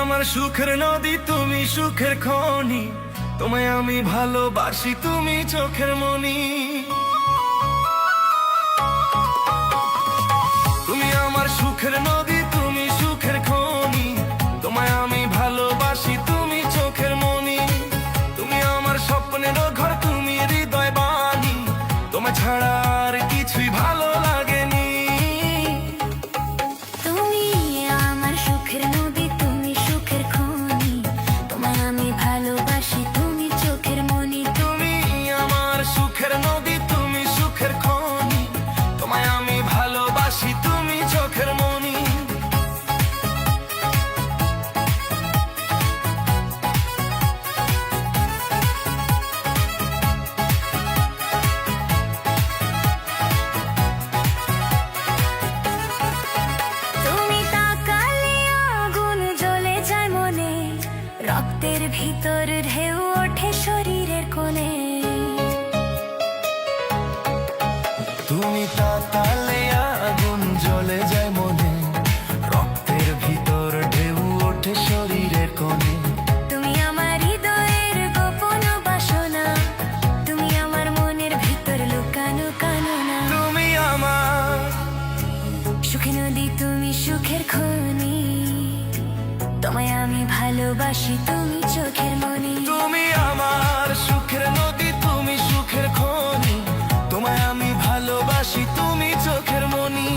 আমার সুখের নদী, তুমি সুখের খনি, তোমায় আমি ভালোবাসি, তুমি চোখের মনি। তুমি আমার সুখের নদী, তুমি সুখের খনি, তোমায় আমি ভালোবাসি, তুমি চোখের মনি। তুমি আমার স্বপ্নের ঘর, তুমি হৃদয় বাণী, তোমায় ছাড়া আর কিছুই ভালো লাগেনি। তুমি আমার সুখের নদী, তুমি সুখের খনি, তোমায় আমি ভালোবাসি, তুমি চোখের মনি। তুমি আমার সুখের নদী, তুমি সুখের খনি, তোমায় আমি ভালোবাসি, তুমি চোখের মনি। তুমি তাকালে আগুন জ্বলে যায় মনে, রক্তের ভিতর ঢেউ ওঠে শরীরের কোণে। তুমি তাকালে আগুন জ্বলে যায় মনে, রক্তের ভিতর ঢেউ ওঠে শরীরের কোণে। তুমি আমার হৃদয়ের গোপন বাসনা, তুমি আমার মনের ভিতর লুকানো কামনা। তুমি আমার সুখের নদী, তুমি সুখের খনি, তোমায় আমি ভালোবাসি, তুমি চোখের মনি। তুমি আমার সুখের নদী, তুমি সুখের খনি, তোমায় আমি ভালোবাসি, তুমি চোখের মনি।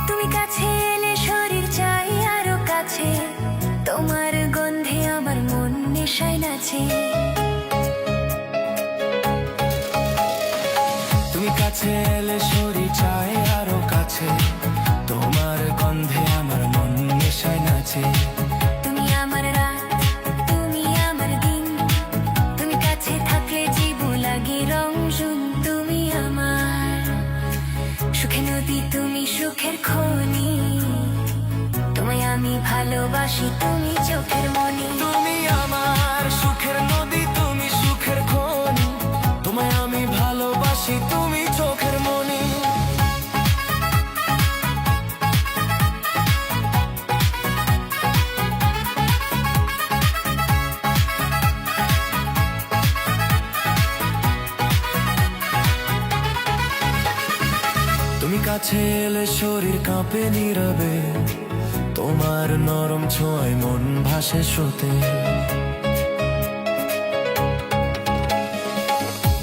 তুমি কাছে এলে শরীর চাই আরো কাছে, তোমার গন্ধে আমার মন নেশায় নাচে। তুমি কাছে এলে শরীর চায় আরো কাছে, তোমার গন্ধে আমার মন নেশায় নাচে। তুমি আমার রাত, তুমি আমার দিন, তুমি কাছে থাকলে জীবন লাগে রংজুন। তুমি আমার সুখের নদী, তুমি সুখের খনি, তোমায় আমি ভালোবাসি, তুমি চোখের মনি। তুমি আমার সুখের নদী, তুমি সুখের খনি, তোমায় আমি ভালোবাসি, তুমি চোখের মনি। তুমি কাছে এলে শরীর কাঁপে নীরবে, তোমার নরম ছোঁয়ায় মন ভাসে স্রোতে।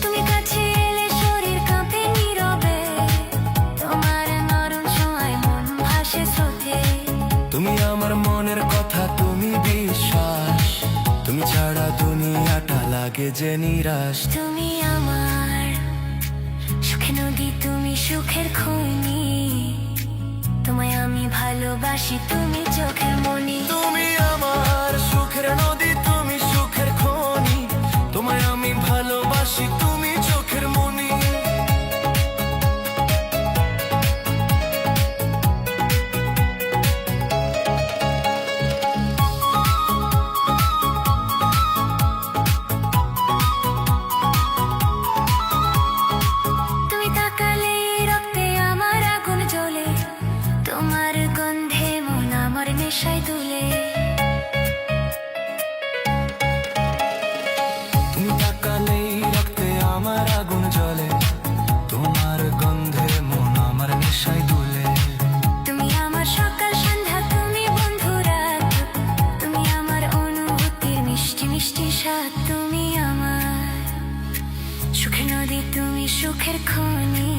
তুমি কাছে এলে শরীর কাঁপে নীরবে, তোমার নরম ছোঁয়ায় মন ভাসে স্রোতে। তুমি আমার মনের কথা, তুমি বিশ্বাস, তুমি ছাড়া দুনিয়াটা লাগে যে নিরাশ। তুমি আমার সুখের নদী, তুমি সুখের খনি, তোমায় আমি ভালোবাসি, তুমি চোখের মনি। তুমি আমার সুখের নদী, তুমি সুখের খনি, তোমায় আমি ভালোবাসি, তুমি চোখের মনি। তুমি তাকালে রক্তে আমার আগুন জ্বলে, তোমার গন্ধে মন আমার নেশায় দুলে। তুমি তাকালেই রক্তে আমার আগুন জ্বলে, তোমার গন্ধে মন আমার নেশায় দুলে। তুমি আমার সকাল সন্ধ্যা, তুমি বন্ধু রাত, তুমি আমার অনুভূতির মিষ্টি মিষ্টি স্বাদ। তুমি আমার সুখের নদী, তুমি সুখের খনি,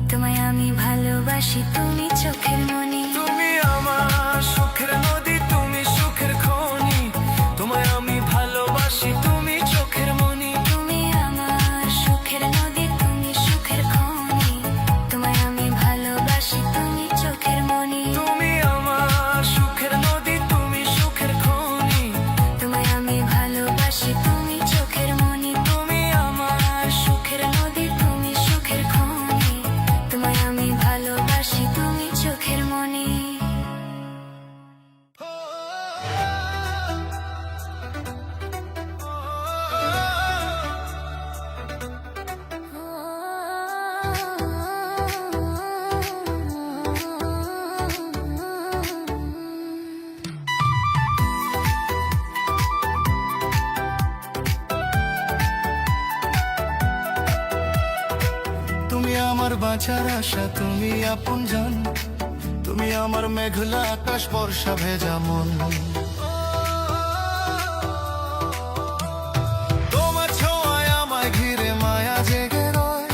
তোমায় আমি ভালোবাসি, তুমি চোখের মনি। তুমি আমার সুখের নদী, তুমি সুখের খনি, তোমায় আমি ভালোবাসি, তুমি চোখের মনি। তুমি আমার সুখের নদী, তুমি সুখের খনি, তোমায় আমি ভালোবাসি, তুমি চোখের মনি। তুমি আমার সুখের নদী, তুমি সুখের খনি, তোমায় আমি ভালোবাসি, তুমি চোখের মনি। তুমি আমার সুখের নদী, তুমি সুখের খনি, তোমায় আমি ভালোবাসি, তুমি চোখের মনি। আমার বাঁচার আশা, তুমি আপনজন। তুমি আমার মেঘলা আকাশ, বর্ষা ভেজা মন। তোমার ছোঁয়ায় আমায় ঘিরে মায়া জেগে রয়।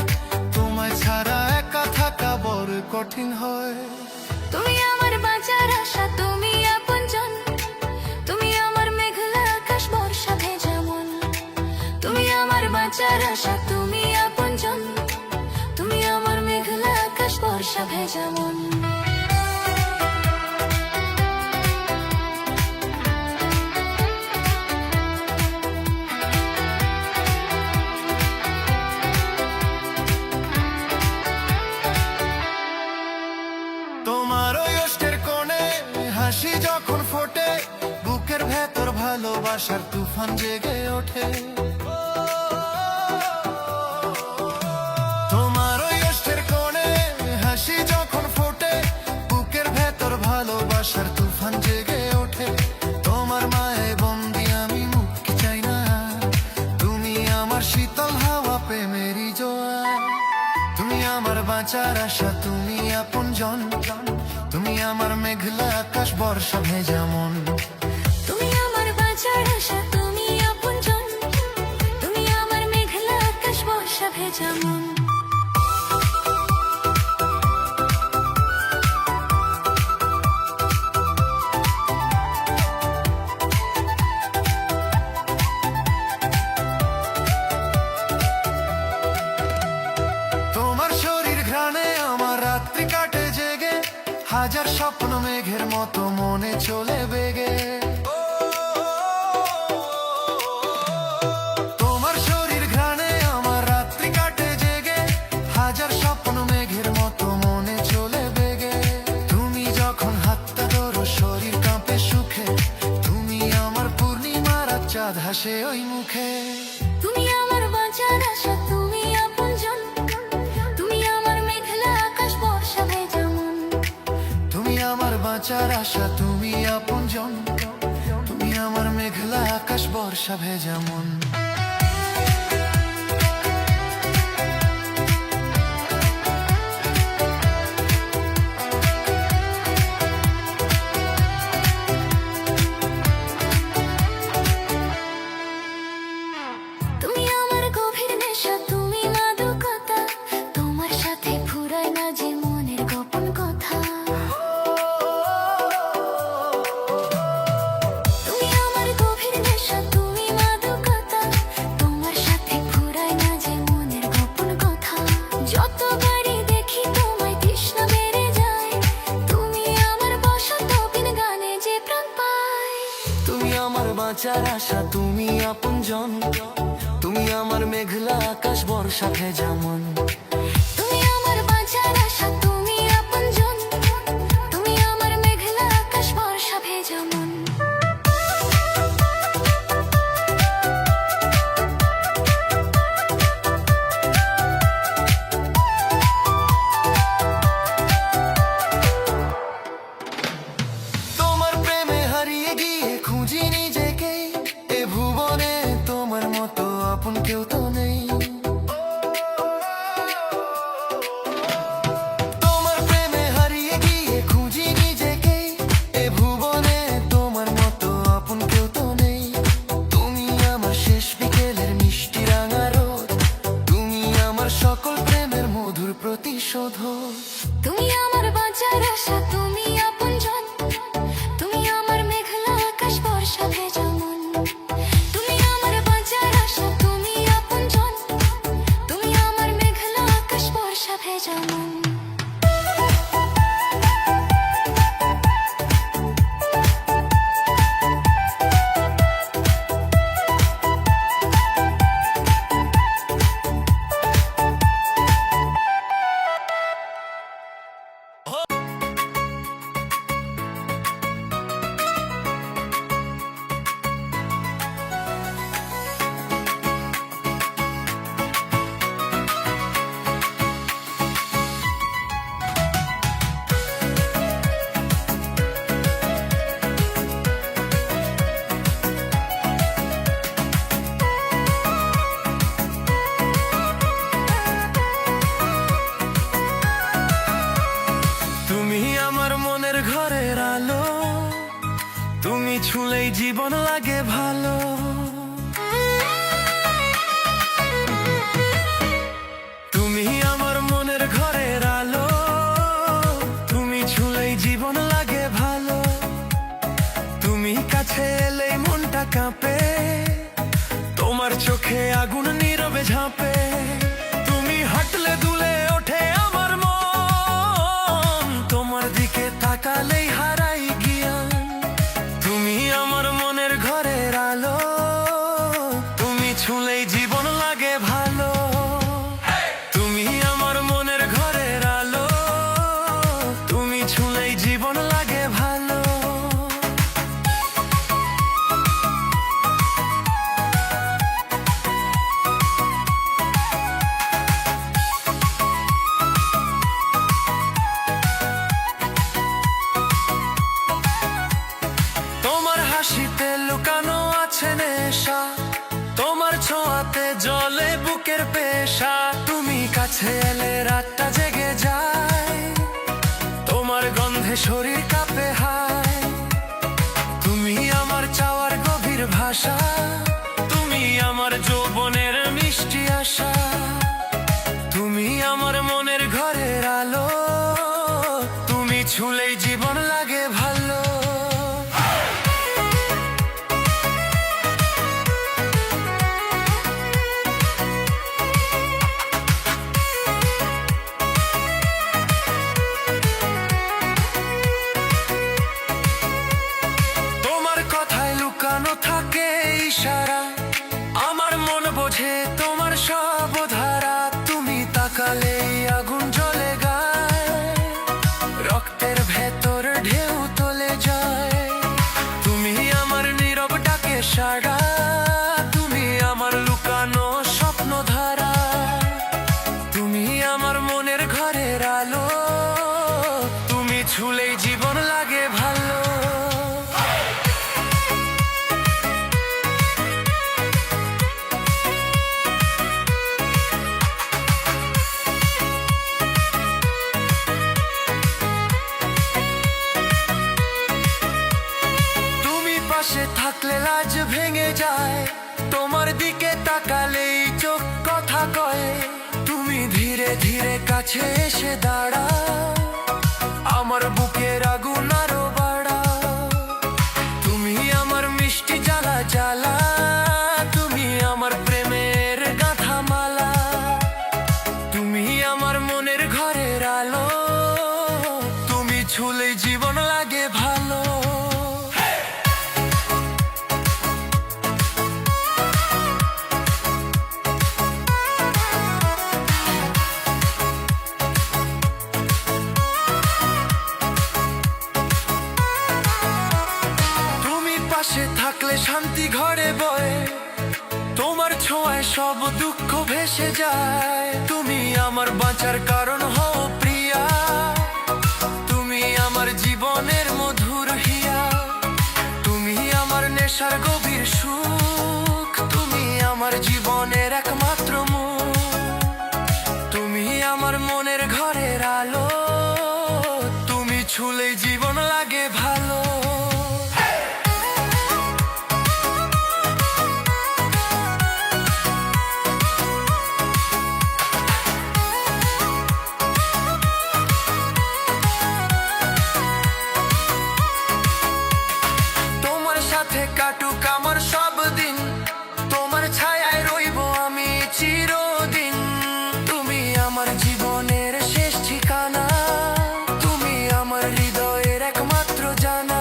তোমায় ছাড়া একা থাকা বড় কঠিন হয়। তুমি আমার বাঁচার আশা, তুমি আপনজন। তুমি আমার মেঘলা আকাশ, বর্ষা ভেজা মন। তুমি আমার বাঁচার আশা, তুমি আপনজন। তুমি আমার মেঘলা আকাশ, বর্ষা ভেজা মন। তোমার ওই ওষ্ঠের কোণে হাসি যখন ফোটে, বুকের ভেতর ভালোবাসার তুফান জেগে ওঠে। তোমার ওই ওষ্ঠের কোণে হাসি যখন ফোটে, বুকের ভেতর ভালোবাসার তুফান জেগে ওঠে। তোমার মায়ে বন্দি আমি, মুক্তি চাই না। তুমি আমার শীতল হাওয়া, প্রেমেরই জোয়ার। তুমি আমার বাঁচার আশা, তুমি আপনজন। তুমি আমার মেঘলা আকাশ, বর্ষা ভেজা মন। তুমি আমার বাঁচার আশা, তুমি আপনজন। তুমি আমার মেঘলা আকাশ, বর্ষা ভেজা মন। তোমার শরীর ঘ্রাণে আমার রাত্রি কাটে জেগে, হাজার স্বপ্ন মেঘের মতো মনে চলে বেগে। তোমার শরীর ঘ্রাণে আমার রাত্রি কাটে জেগে, হাজার স্বপ্ন মেঘের মতো মনে চলে বেগে। তুমি যখন হাতটা ধরো, শরীর কাঁপে সুখে। তুমি আমার পূর্ণিমা রাত, চাঁদ হাসে ওই মুখে। তুমি আমার বাঁচার আশা, তুমি আপনজন। তুমি আমার মেঘলা আকাশ, বর্ষা ভেজা মন। তুমি আমার বাঁচার আশা, তুমি আপনজন। তুমি আমার মেঘলা আকাশ, বর্ষা ভেজা মন। তুমি আমার গভীর নেশা, তুমি মাদকতা। তোমার সাথে ফুরায় না যে মনের গোপন কথা। তুমি আমার গভীর নেশা, তুমি মাদকতা। তোমার সাথে ফুরায় না যে মনের গোপন কথা। যতবারই দেখি তোমায়, তৃষ্ণা বেড়ে যায়। তুমি আমার বসন্ত বিন গানে যে প্রাণ পায়। তুমি আমার বাঁচার আশা, তুমি আপনজন। তুমি আমার মেঘলা আকাশ, বর্ষা ভেজা মন। তুমি আমার বাঁচার আশা, তুমি আপনজন। তুমি আমার মেঘলা আকাশ, বর্ষা ভেজা মন। তোমার প্রেমে হারিয়ে গিয়ে খুঁজি নিজেকে। এ ভুবনে তোমার মতো আপন কেউ তো নেই। তোমার প্রেমে হারিয়ে গিয়ে খুঁজি নিজেকে। এ ভুবনে তোমার মতো আপন কেউ তো নেই। তুমি আমার শেষ বিকেলের মিষ্টি রাঙা রোদ। তুমি আমার সকল প্রেমের মধুর প্রতিশোধ। তুমি আমার বাঁচার আশা, তুমি আপনজন। তুমি আমার মেঘলা আকাশ, বর্ষা ভেজা মন। তুমি আমার বাঁচার আশা, তুমি আপনজন। তুমি আমার মেঘলা আকাশ, বর্ষা ভেজা মন। জীবন লাগে ভালো। তুমি আমার মনের ঘরের আলো, তুমি ছুঁলেই জীবন লাগে ভালো। তুমি কাছে এলেই মনটা কাঁপে, তোমার চোখে আগুন নীরবে ঝাঁপে। তুমি হাঁটলে দুলে ওঠে আমার মন, তোমার দিকে তাকালেই হারাই জ্ঞান। তুমি আমার মনের ঘরের আলো, তুমি ছুঁলেই জীবন লাগে ভালো। তুমি আমার মনের ঘরের আলো, তুমি ছুঁলেই জীবন লাগে ভালো। তোমার হাসিতে লুকানো আছে নেশা, তোমার ছোঁয়াতে জ্বলে বুকের পেশা। তুমি কাছে এলে রাতটা জেগে যায়, তোমার গন্ধে শরীর কাঁপে হায়। তুমি আমার চাওয়ার গভীর ভাষা, তুমি আমার যৌবনের মিষ্টি আশা। তুমি আমার মনের ঘরের আলো, তুমি ছুঁলেই জীবন লাগে ভালো। তোমার কথায় লুকানো থাকে ইশারা, আমার মন বোঝে তোমার সব ধারা। তুমি তাকালেই আগুন জ্বলে গায়, রক্তের ভেতর ঢেউ তোলে যায়। তুমি আমার নীরব ডাকে সাড়া, তুমি আমার লুকানো স্বপ্ন ধারা। তুমি আমার মনের ঘরের আলো, তুমি ছুঁলেই জীবন লাগে ভালো। তুমি পাশে থাকলে লাজ ভেঙে যায়, তোমার দিকে তাকালেই চোখ কথা কয়। তুমি ধীরে ধীরে কাছে এসে দাঁড়াও, আমার বুকের আগুন আরো বাড়াও। তুমি আমার মিষ্টি জ্বালা জ্বালা, তুমি আমার প্রেমের গাঁথা মালা। তুমি আমার মনের ঘরের আলো, তুমি ছুঁলেই জীবন লাগে ভালো। তুমি পাশে থাকলে শান্তি ঘরে বয়, তোমার ছোঁয়ায় সব দুঃখ ভেসে যায়। তুমি আমার বাঁচার কারণ হও প্রিয়া, তুমি আমার জীবনের মধুর হিয়া। তুমি আমার নেশার গভীর সুখ, তুমি আমার জীবনের একমাত্র মুখ। তুমি আমার মনের ঘরের আলো, তুমি ছুঁলেই জীবন লাগে ভালো। তোমার সাথে কাটুক আমার সব দিন, তোমার ছায়ায় রইব আমি চিরদিন। তুমি আমার জীবনের শেষ ঠিকানা, তুমি আমার হৃদয়ের একমাত্র জানা।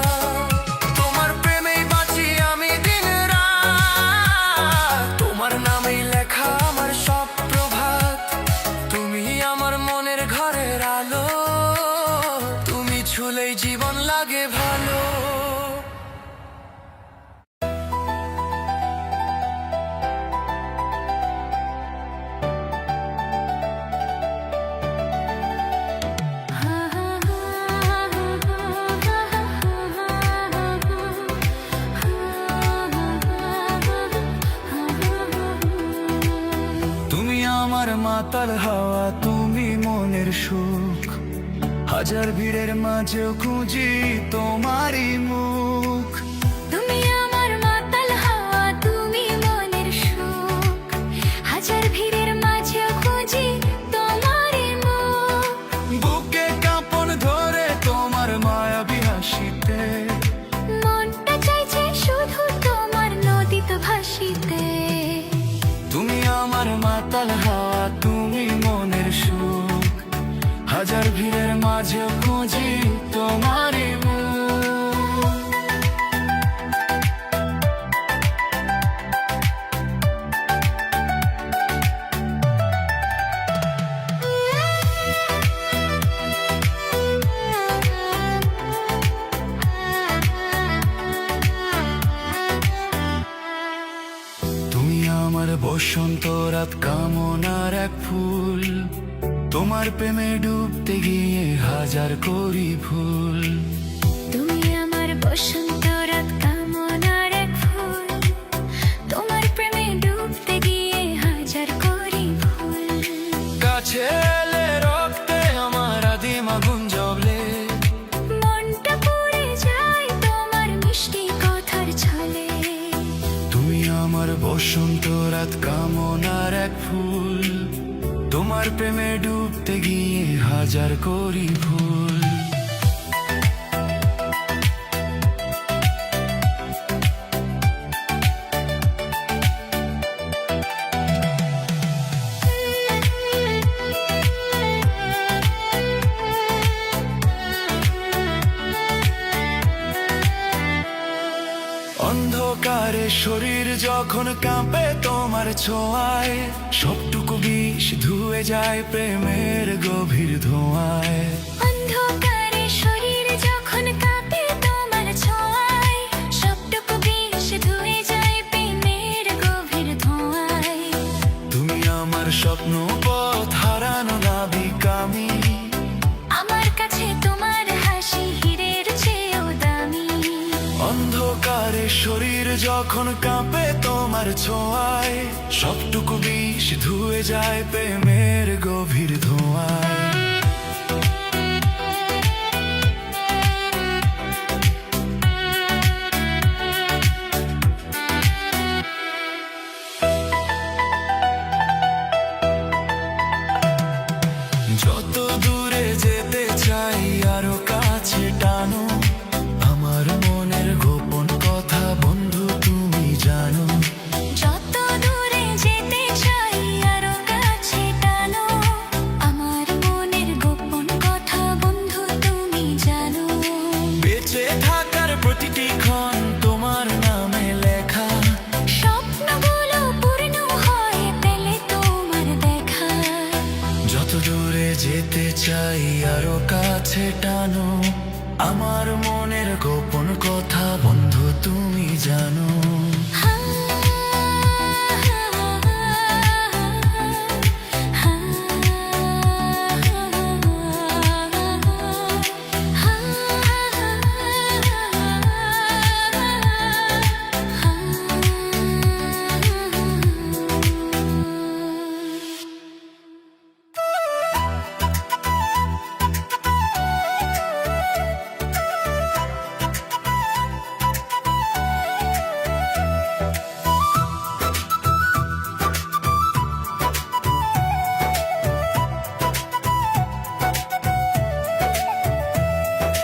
তোমার প্রেমেই বাঁচি আমি দিন রাত, তোমার নামেই লেখা আমার সব প্রভাত। তুমি আমার মনের ঘরের আলো, তুমি ছুঁলেই জীবন লাগে ভালো। তুমি আমার মাতাল হাওয়া, তুমি মনের সুখ। হাজার ভিড়ের মাঝেও খুঁজি তোমারই মুখ। তুমি আমার তুমি মনের সুখ, হাজার ভিড়ের মাঝে খুঁজি তোমারই মুখ। তুমি আমার বসন্ত রাত কামনার এক ফুল, তোমার প্রেমে ডুবতে গিয়ে হাজার করি ভুল। তুমি আমার বসন্ত রাত কামনার এক ফুল, তোমার প্রেমে ডুবতে গিয়ে হাজার করি ভুল। কাছে এলে রক্তে আমার আদিম আগুন জ্বলে, মনটা পড়ে যায় তোমার মিষ্টি কথার ছলে। তুমি আমার বসন্ত রাত কামনার এক ফুল, তোমার প্রেমে ডুবতে গিয়ে হাজার করি ভুল। অন্ধকারে শরীর যখন কাঁপে তোমার ছোঁয়ায়, সবটুকু বিষ ধুয়ে যায় প্রেমের গভীর ধোঁয়ায়। অন্ধকারে শরীর যখন কাঁপে তোমার ছোঁয়ায়, সবটুকু বিষ ধুয়ে যায় প্রেমের গভীর ধোঁয়ায়। তুমি আমার স্বপ্ন পথ হারানো নাবিক আমি, আমার কাছে তোমার হাসি হীরের চেয়েও দামি। অন্ধকারে শরীর যখন কাঁপে তোমার ছোঁয়ায়, সবটুকু বিষ ধুয়ে যায় প্রেমের গভীর ধোঁয়ায়। যত দূরে যেতে চাই আরো কাছে টানো, আমার মনের গোপন কথা বন্ধু তুমি জানো। যত দূরে যেতে চাই আরো কাছে টানো, আমার মনের গোপন কথা বন্ধু তুমি জানো। বেঁচে থাকার প্রতিটি ক্ষণ তোমার নামে লেখা, স্বপ্নগুলো পূর্ণ হয় পেলে তোমার দেখা। যত দূরে যেতে চাই আরো কাছে টানো, আমার মনের গোপন কথা বন্ধু তুমি জানো।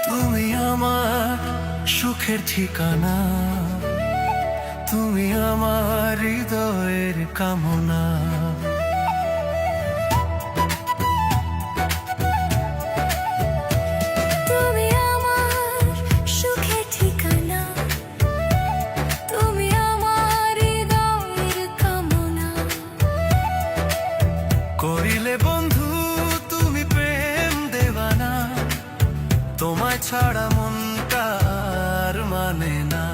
তুমি আমার সুখের ঠিকানা, তুমি আমার হৃদয়ের কামনা। তুমি আমার সুখের ঠিকানা, তুমি আমার হৃদয়ের কামনা। করিলে বন্ধু তুমি প্রেম দেওয়ানা, তোমায় ছাড়া মনটা আর মানে না।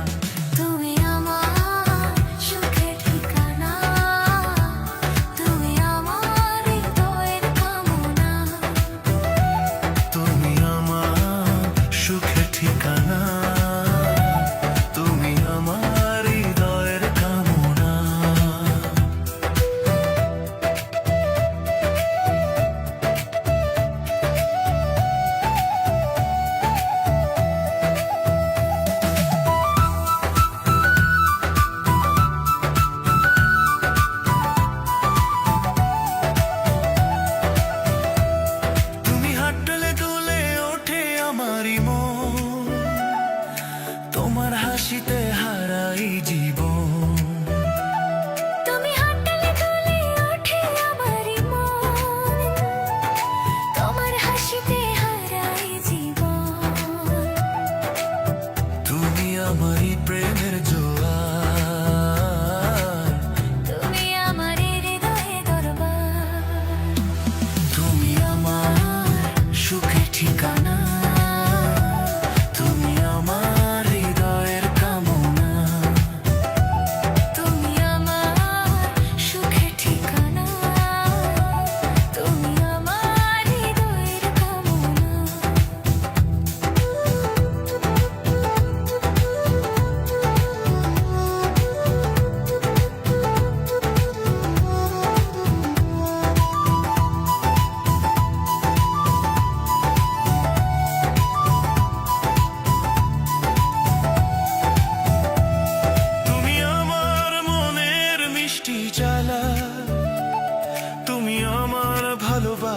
তুমি আমার সুখের ঠিকানা, তুমি আমার হৃদয়ের কামনা। তুমি আমার সুখের ঠিকানা, তুমি আমার হৃদয়ের কামনা।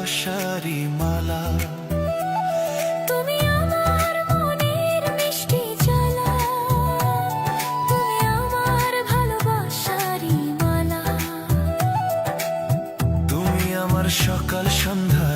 ভালোবাসারই মালা। তুমি আমার মনের মিষ্টি জ্বালা, তুমি আমার ভালোবাসারই মালা। তুমি আমার সকাল সন্ধ্যা